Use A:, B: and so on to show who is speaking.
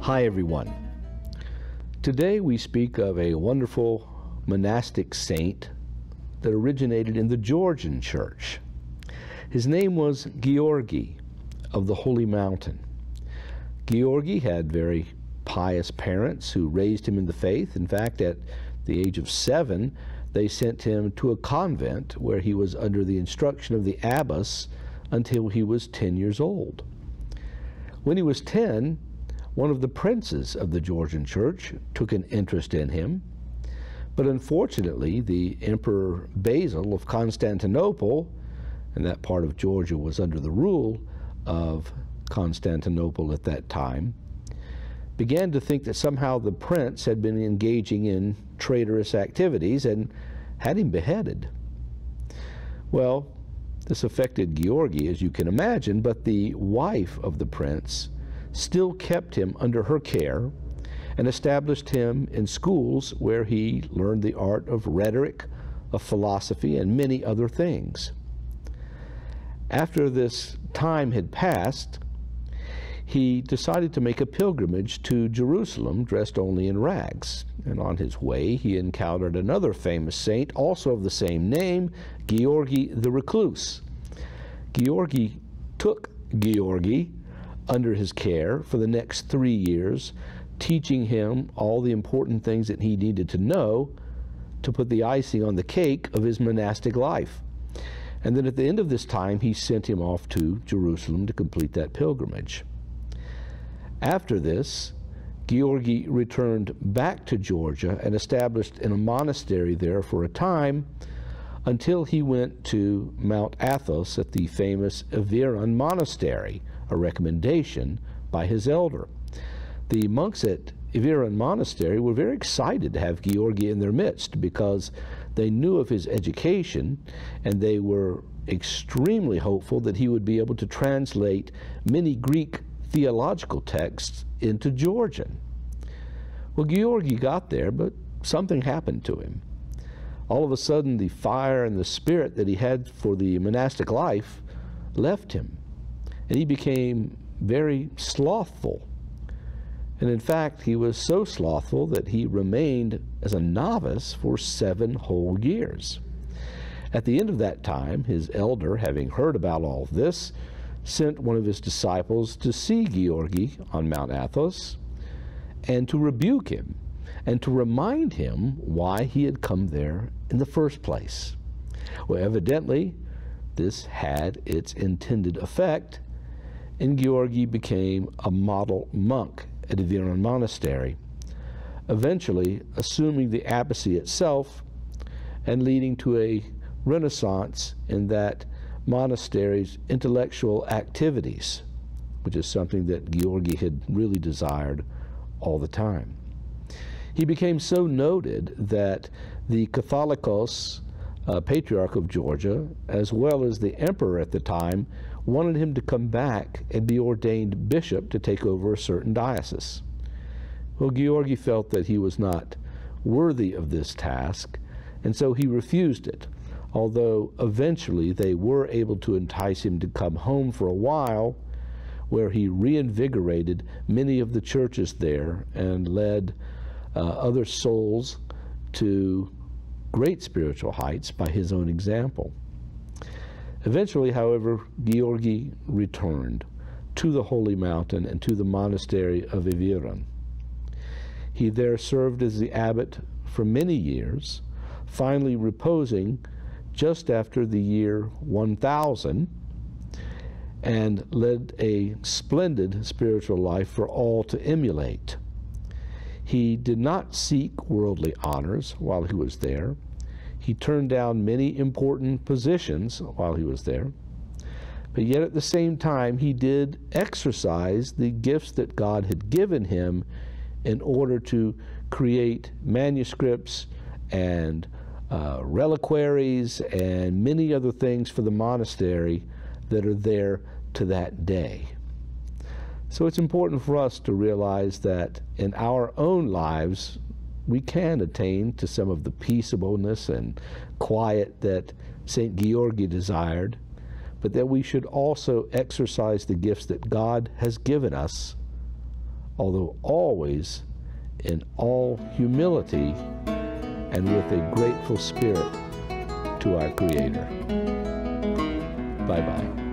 A: Hi everyone. Today we speak of a wonderful monastic saint that originated in the Georgian church. His name was Giorgi of the Holy Mountain. Giorgi had very pious parents who raised him in the faith. In fact, at the age of 7, they sent him to a convent where he was under the instruction of the abbess until he was 10 years old. When he was 10, one of the princes of the Georgian church took an interest in him, but unfortunately the Emperor Basil of Constantinople, and that part of Georgia was under the rule of Constantinople at that time, began to think that somehow the prince had been engaging in traitorous activities and had him beheaded. Well, this affected Giorgi, as you can imagine, but the wife of the prince still kept him under her care and established him in schools where he learned the art of rhetoric, of philosophy, and many other things. After this time had passed, he decided to make a pilgrimage to Jerusalem dressed only in rags. And on his way, he encountered another famous saint, also of the same name, Giorgi the Recluse. Giorgi took Giorgi under his care for the next 3 years, teaching him all the important things that he needed to know to put the icing on the cake of his monastic life. And then at the end of this time, he sent him off to Jerusalem to complete that pilgrimage. After this, Giorgi returned back to Georgia and established in a monastery there for a time until he went to Mount Athos at the famous Iveron Monastery, a recommendation by his elder. The monks at Iveron Monastery were very excited to have Giorgi in their midst because they knew of his education, and they were extremely hopeful that he would be able to translate many Greek theological texts into Georgian. Well, Giorgi got there, but something happened to him. All of a sudden, the fire and the spirit that he had for the monastic life left him, and he became very slothful. And in fact, he was so slothful that he remained as a novice for 7 whole years. At the end of that time, his elder, having heard about all of this, sent one of his disciples to see Giorgi on Mount Athos and to rebuke him and to remind him why he had come there in the first place. Well, evidently, this had its intended effect, and Giorgi became a model monk at Iveron Monastery, eventually assuming the abbacy itself and leading to a renaissance in that monastery's intellectual activities, which is something that Giorgi had really desired all the time. He became so noted that the Catholicos, Patriarch of Georgia, as well as the emperor at the time, wanted him to come back and be ordained bishop to take over a certain diocese. Well, Giorgi felt that he was not worthy of this task, and so he refused it, although eventually they were able to entice him to come home for a while, where he reinvigorated many of the churches there and led other souls to great spiritual heights by his own example. Eventually, however, Giorgi returned to the Holy Mountain and to the monastery of Iveron. He there served as the abbot for many years, finally reposing just after the year 1000, and led a splendid spiritual life for all to emulate. He did not seek worldly honors while he was there. He turned down many important positions while he was there, but yet at the same time he did exercise the gifts that God had given him in order to create manuscripts and reliquaries and many other things for the monastery that are there to that day. So it's important for us to realize that in our own lives we can attain to some of the peaceableness and quiet that St. Giorgi desired, but that we should also exercise the gifts that God has given us although always in all humility and with a grateful spirit to our Creator. Bye-bye.